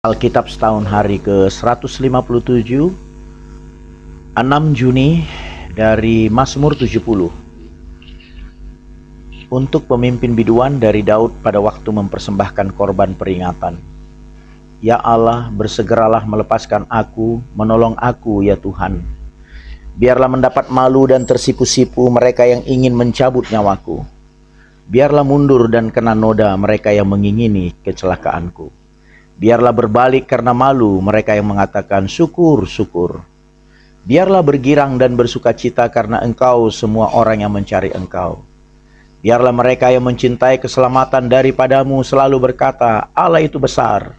Alkitab setahun hari ke-157, 6 Juni dari Mazmur 70. Untuk pemimpin biduan dari Daud pada waktu mempersembahkan korban peringatan. Ya Allah, bersegeralah melepaskan aku, menolong aku ya Tuhan. Biarlah mendapat malu dan tersipu-sipu mereka yang ingin mencabut nyawaku. Biarlah mundur dan kena noda mereka yang mengingini kecelakaanku. Biarlah berbalik karena malu mereka yang mengatakan syukur, syukur. Biarlah bergirang dan bersukacita karena Engkau semua orang yang mencari Engkau. Biarlah mereka yang mencintai keselamatan daripadamu selalu berkata, Allah itu besar.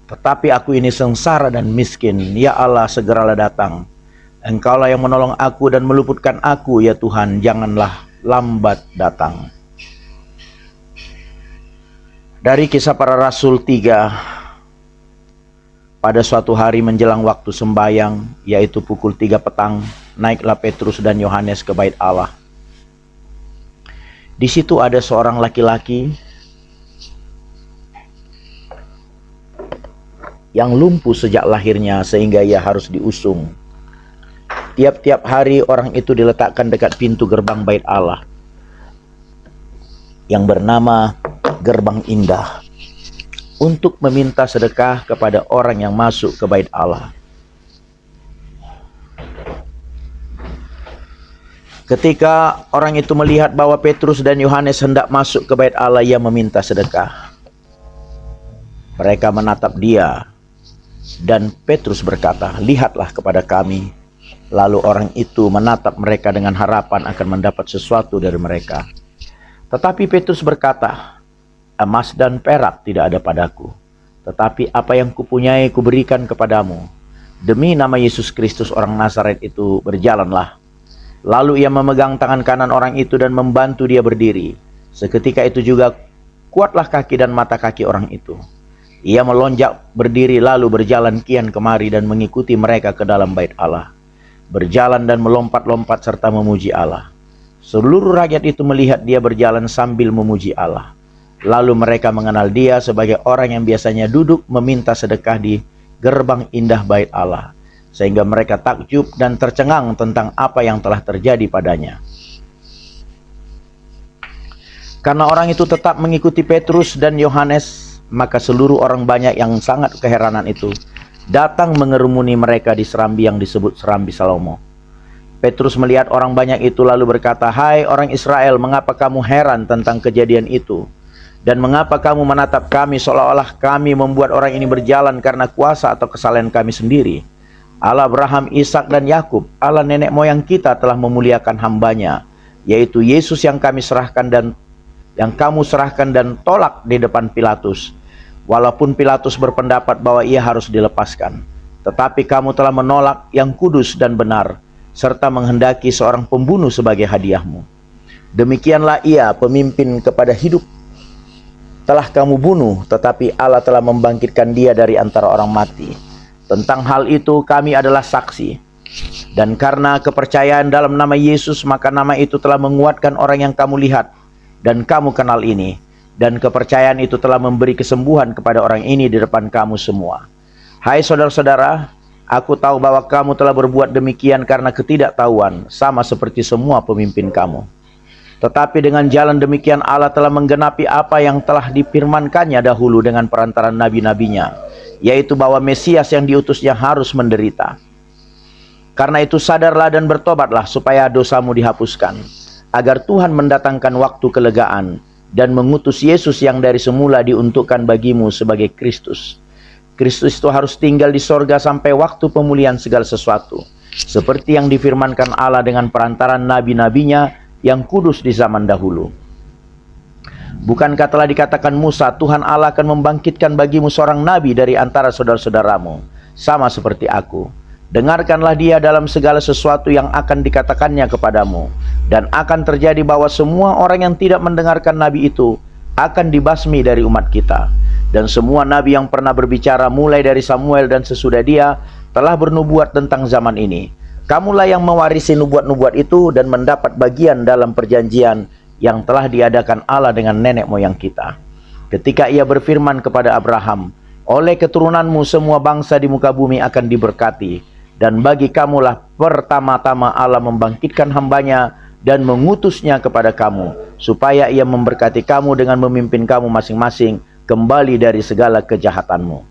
Tetapi aku ini sengsara dan miskin, ya Allah segeralah datang. Engkaulah yang menolong aku dan meluputkan aku, ya Tuhan, janganlah lambat datang. Dari Kisah Para Rasul 3. Pada suatu hari menjelang waktu sembayang, yaitu pukul 3 petang, naiklah Petrus dan Yohanes ke bait Allah. Di situ ada seorang laki-laki yang lumpuh sejak lahirnya sehingga ia harus diusung. Tiap-tiap hari orang itu diletakkan dekat pintu gerbang bait Allah yang bernama Gerbang Indah, untuk meminta sedekah kepada orang yang masuk ke bait Allah. Ketika orang itu melihat bahwa Petrus dan Yohanes hendak masuk ke bait Allah, ia meminta sedekah. Mereka menatap dia, dan Petrus berkata, lihatlah kepada kami. Lalu orang itu menatap mereka dengan harapan akan mendapat sesuatu dari mereka. Tetapi Petrus berkata, emas dan perak tidak ada padaku, tetapi apa yang kupunyai kuberikan kepadamu. Demi nama Yesus Kristus orang Nazaret itu, berjalanlah. Lalu ia memegang tangan kanan orang itu dan membantu dia berdiri. Seketika itu juga kuatlah kaki dan mata kaki orang itu. Ia melonjak berdiri lalu berjalan kian kemari dan mengikuti mereka ke dalam bait Allah, berjalan dan melompat-lompat serta memuji Allah. Seluruh rakyat itu melihat dia berjalan sambil memuji Allah. Lalu mereka mengenal dia sebagai orang yang biasanya duduk meminta sedekah di gerbang indah bait Allah, sehingga mereka takjub dan tercengang tentang apa yang telah terjadi padanya. Karena orang itu tetap mengikuti Petrus dan Yohanes, maka seluruh orang banyak yang sangat keheranan itu datang mengerumuni mereka di serambi yang disebut Serambi Salomo. Petrus melihat orang banyak itu lalu berkata, hai orang Israel, mengapa kamu heran tentang kejadian itu? Dan mengapa kamu menatap kami seolah-olah kami membuat orang ini berjalan karena kuasa atau kesalahan kami sendiri? Allah Abraham, Ishak dan Yakub, Allah nenek moyang kita telah memuliakan hambanya, yaitu Yesus yang kami serahkan dan yang kamu serahkan dan tolak di depan Pilatus. Walaupun Pilatus berpendapat bahwa ia harus dilepaskan, tetapi kamu telah menolak yang kudus dan benar, serta menghendaki seorang pembunuh sebagai hadiahmu. Demikianlah ia, pemimpin kepada hidup, telah kamu bunuh, tetapi Allah telah membangkitkan dia dari antara orang mati. Tentang hal itu kami adalah saksi. Dan karena kepercayaan dalam nama Yesus, maka nama itu telah menguatkan orang yang kamu lihat dan kamu kenal ini. Dan kepercayaan itu telah memberi kesembuhan kepada orang ini di depan kamu semua. Hai saudara-saudara, aku tahu bahwa kamu telah berbuat demikian karena ketidaktahuan, sama seperti semua pemimpin kamu. Tetapi dengan jalan demikian Allah telah menggenapi apa yang telah difirmankannya dahulu dengan perantaran nabi-nabinya, yaitu bahwa Mesias yang diutusnya harus menderita. Karena itu sadarlah dan bertobatlah supaya dosamu dihapuskan, agar Tuhan mendatangkan waktu kelegaan dan mengutus Yesus yang dari semula diuntukkan bagimu sebagai Kristus. Kristus itu harus tinggal di sorga sampai waktu pemulihan segala sesuatu, seperti yang difirmankan Allah dengan perantaran nabi-nabinya yang kudus di zaman dahulu. Bukankah telah dikatakan Musa, Tuhan Allah akan membangkitkan bagimu seorang nabi dari antara saudara-saudaramu, sama seperti aku. Dengarkanlah dia dalam segala sesuatu yang akan dikatakannya kepadamu. Dan akan terjadi bahwa semua orang yang tidak mendengarkan nabi itu akan dibasmi dari umat kita. Dan semua nabi yang pernah berbicara mulai dari Samuel dan sesudah dia telah bernubuat tentang zaman ini. Kamulah yang mewarisi nubuat-nubuat itu dan mendapat bagian dalam perjanjian yang telah diadakan Allah dengan nenek moyang kita. Ketika ia berfirman kepada Abraham, Oleh keturunanmu semua bangsa di muka bumi akan diberkati, dan bagi kamulah pertama-tama Allah membangkitkan hambanya dan mengutusnya kepada kamu, supaya ia memberkati kamu dengan memimpin kamu masing-masing kembali dari segala kejahatanmu.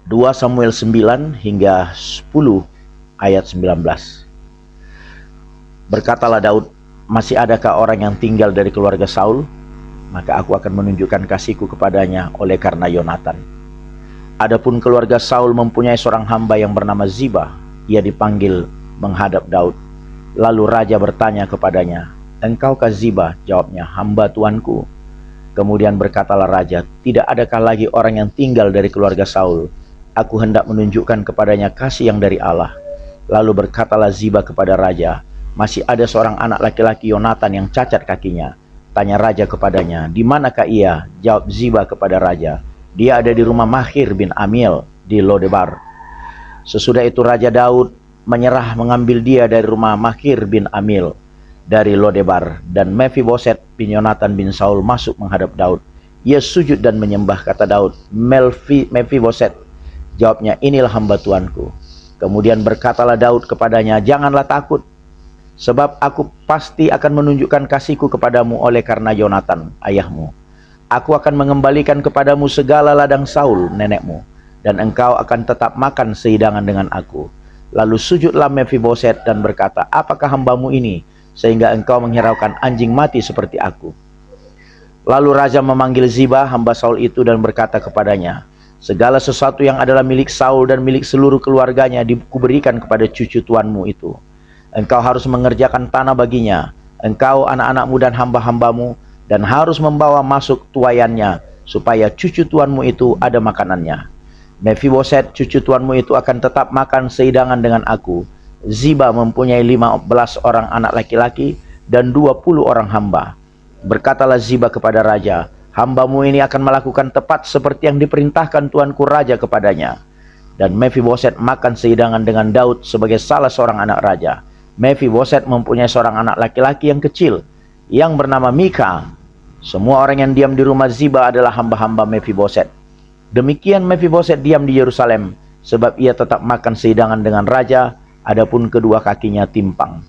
2 Samuel 9 hingga 10 ayat 19. Berkatalah Daud, masih adakah orang yang tinggal dari keluarga Saul? Maka aku akan menunjukkan kasihku kepadanya oleh karena Yonatan. Adapun keluarga Saul mempunyai seorang hamba yang bernama Ziba. Ia dipanggil menghadap Daud. Lalu raja bertanya kepadanya, "Engkaukah Ziba?" Jawabnya, "Hamba tuanku." Kemudian berkatalah raja, "Tidak adakah lagi orang yang tinggal dari keluarga Saul? Aku hendak menunjukkan kepadanya kasih yang dari Allah." Lalu berkatalah Ziba kepada raja, "Masih ada seorang anak laki-laki Yonatan yang cacat kakinya." Tanya raja kepadanya, "Di manakah ia?" Jawab Ziba kepada raja, "Dia ada di rumah Mahir bin Amiel di Lodebar." Sesudah itu Raja Daud menyerah mengambil dia dari rumah Mahir bin Amiel dari Lodebar, dan Mephiboset bin Yonatan bin Saul masuk menghadap Daud. Ia sujud dan menyembah. Kata Daud, "Mephiboset." Jawabnya, "Inilah hamba tuanku." Kemudian berkatalah Daud kepadanya, "Janganlah takut, sebab aku pasti akan menunjukkan kasihku kepadamu oleh karena Yonatan, ayahmu. Aku akan mengembalikan kepadamu segala ladang Saul, nenekmu, dan engkau akan tetap makan sehidangan dengan aku." Lalu sujudlah Mephiboset dan berkata, "Apakah hambamu ini, sehingga engkau menghiraukan anjing mati seperti aku?" Lalu raja memanggil Ziba, hamba Saul itu, dan berkata kepadanya, "Segala sesuatu yang adalah milik Saul dan milik seluruh keluarganya dikuberikan kepada cucu tuanmu itu. Engkau harus mengerjakan tanah baginya, engkau, anak-anakmu dan hamba-hambamu, dan harus membawa masuk tuayannya, supaya cucu tuanmu itu ada makanannya. Mephiboset, cucu tuanmu itu akan tetap makan sehidangan dengan aku." Ziba mempunyai 15 orang anak laki-laki dan 20 orang hamba. Berkatalah Ziba kepada raja, "Hambamu ini akan melakukan tepat seperti yang diperintahkan tuanku raja kepadanya." Dan Mephiboset makan sehidangan dengan Daud sebagai salah seorang anak raja. Mephiboset mempunyai seorang anak laki-laki yang kecil yang bernama Mika. Semua orang yang diam di rumah Ziba adalah hamba-hamba Mephiboset. Demikian Mephiboset diam di Yerusalem, sebab ia tetap makan sehidangan dengan raja, adapun kedua kakinya timpang.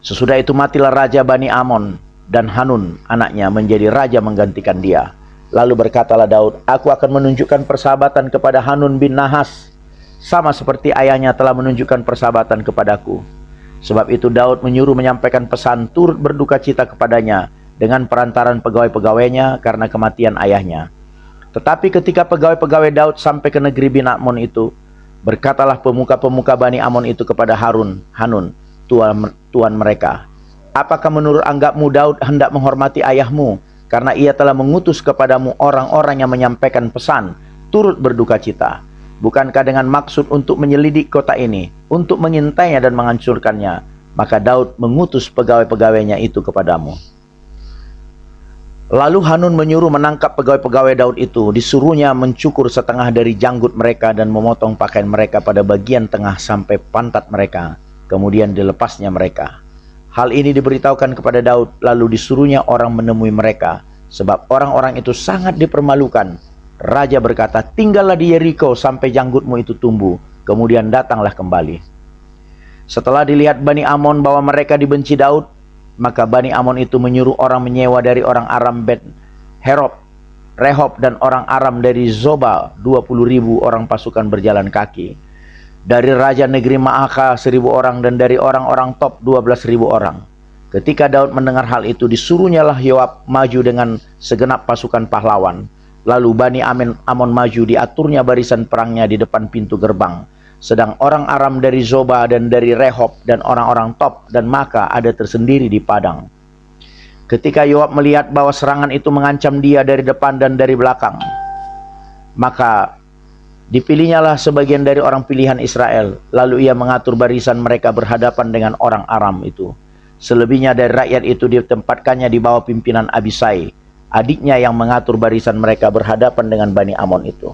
Sesudah itu matilah Raja Bani Amon, dan Hanun anaknya menjadi raja menggantikan dia. Lalu berkatalah Daud, "Aku akan menunjukkan persahabatan kepada Hanun bin Nahas, sama seperti ayahnya telah menunjukkan persahabatan kepadaku." Sebab itu Daud menyuruh menyampaikan pesan turut berduka cita kepadanya dengan perantaran pegawai-pegawainya karena kematian ayahnya. Tetapi ketika pegawai-pegawai Daud sampai ke negeri Bin Amon itu, berkatalah pemuka-pemuka Bani Amon itu kepada Hanun, tuan mereka, "Apakah menurut anggapmu Daud hendak menghormati ayahmu, karena ia telah mengutus kepadamu orang-orang yang menyampaikan pesan turut berduka cita? Bukankah dengan maksud untuk menyelidik kota ini, untuk mengintainya dan menghancurkannya? Maka Daud mengutus pegawai-pegawainya itu kepadamu." Lalu Hanun menyuruh menangkap pegawai-pegawai Daud itu. Disuruhnya mencukur setengah dari janggut mereka dan memotong pakaian mereka pada bagian tengah sampai pantat mereka. Kemudian dilepasnya mereka. Hal ini diberitahukan kepada Daud, lalu disuruhnya orang menemui mereka, sebab orang-orang itu sangat dipermalukan. Raja berkata, "Tinggallah di Yeriko sampai janggutmu itu tumbuh, kemudian datanglah kembali." Setelah dilihat Bani Amon bahwa mereka dibenci Daud, maka Bani Amon itu menyuruh orang menyewa dari orang Aram Bet Rehob dan orang Aram dari Zoba 20.000 orang pasukan berjalan kaki. Dari raja negeri Maaka 1.000 orang, dan dari orang-orang Top 12.000 orang. Ketika Daud mendengar hal itu, disuruhnyalah Yoab maju dengan segenap pasukan pahlawan. Lalu Bani Amon maju, diaturnya barisan perangnya di depan pintu gerbang. Sedang orang Aram dari Zoba dan dari Rehob dan orang-orang Top dan Maaka ada tersendiri di padang. Ketika Yoab melihat bahwa serangan itu mengancam dia dari depan dan dari belakang, maka dipilihnyalah sebagian dari orang pilihan Israel. Lalu ia mengatur barisan mereka berhadapan dengan orang Aram itu. Selebihnya dari rakyat itu ditempatkannya di bawah pimpinan Abisai, adiknya yang mengatur barisan mereka berhadapan dengan Bani Amon itu.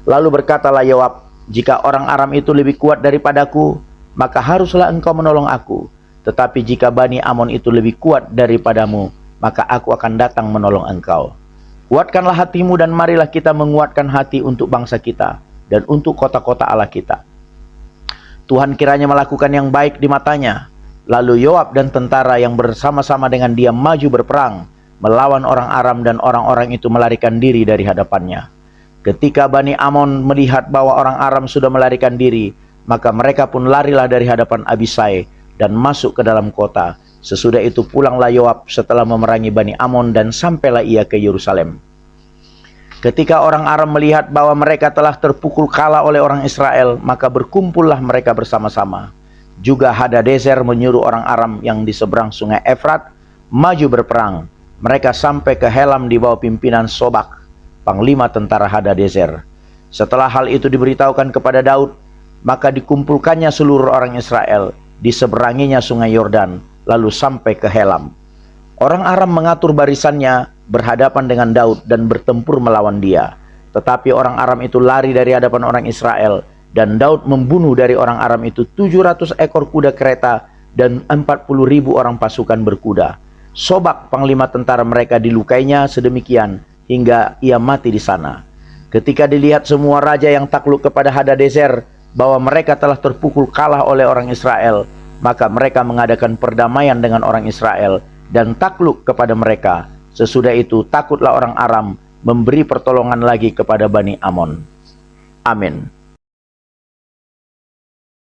Lalu berkatalah Yoab, "Jika orang Aram itu lebih kuat daripadaku, maka haruslah engkau menolong aku. Tetapi jika Bani Amon itu lebih kuat daripadamu, maka aku akan datang menolong engkau. Kuatkanlah hatimu dan marilah kita menguatkan hati untuk bangsa kita dan untuk kota-kota Allah kita. Tuhan kiranya melakukan yang baik di matanya. Lalu Yoab dan tentara yang bersama-sama dengan dia maju berperang, melawan orang Aram dan orang-orang itu melarikan diri dari hadapannya. Ketika Bani Amon melihat bahwa orang Aram sudah melarikan diri, maka mereka pun larilah dari hadapan Abisai dan masuk ke dalam kota. Sesudah itu pulanglah Yoab setelah memerangi Bani Amon dan sampailah ia ke Yerusalem. Ketika orang Aram melihat bahwa mereka telah terpukul kalah oleh orang Israel, maka berkumpullah mereka bersama-sama. Juga Hadadezer menyuruh orang Aram yang di seberang sungai Efrat maju berperang. Mereka sampai ke Helam di bawah pimpinan Sobak, panglima tentara Hadadezer. Setelah hal itu diberitahukan kepada Daud, maka dikumpulkannya seluruh orang Israel, diseberanginya sungai Yordan, lalu sampai ke Helam. Orang Aram mengatur barisannya berhadapan dengan Daud dan bertempur melawan dia. Tetapi orang Aram itu lari dari hadapan orang Israel, dan Daud membunuh dari orang Aram itu 700 ekor kuda kereta dan 40.000 orang pasukan berkuda. Sobak panglima tentara mereka dilukainya sedemikian hingga ia mati di sana. Ketika dilihat semua raja yang takluk kepada Hadadezer bahwa mereka telah terpukul kalah oleh orang Israel, maka mereka mengadakan perdamaian dengan orang Israel dan takluk kepada mereka. Sesudah itu takutlah orang Aram memberi pertolongan lagi kepada Bani Amon. Amin.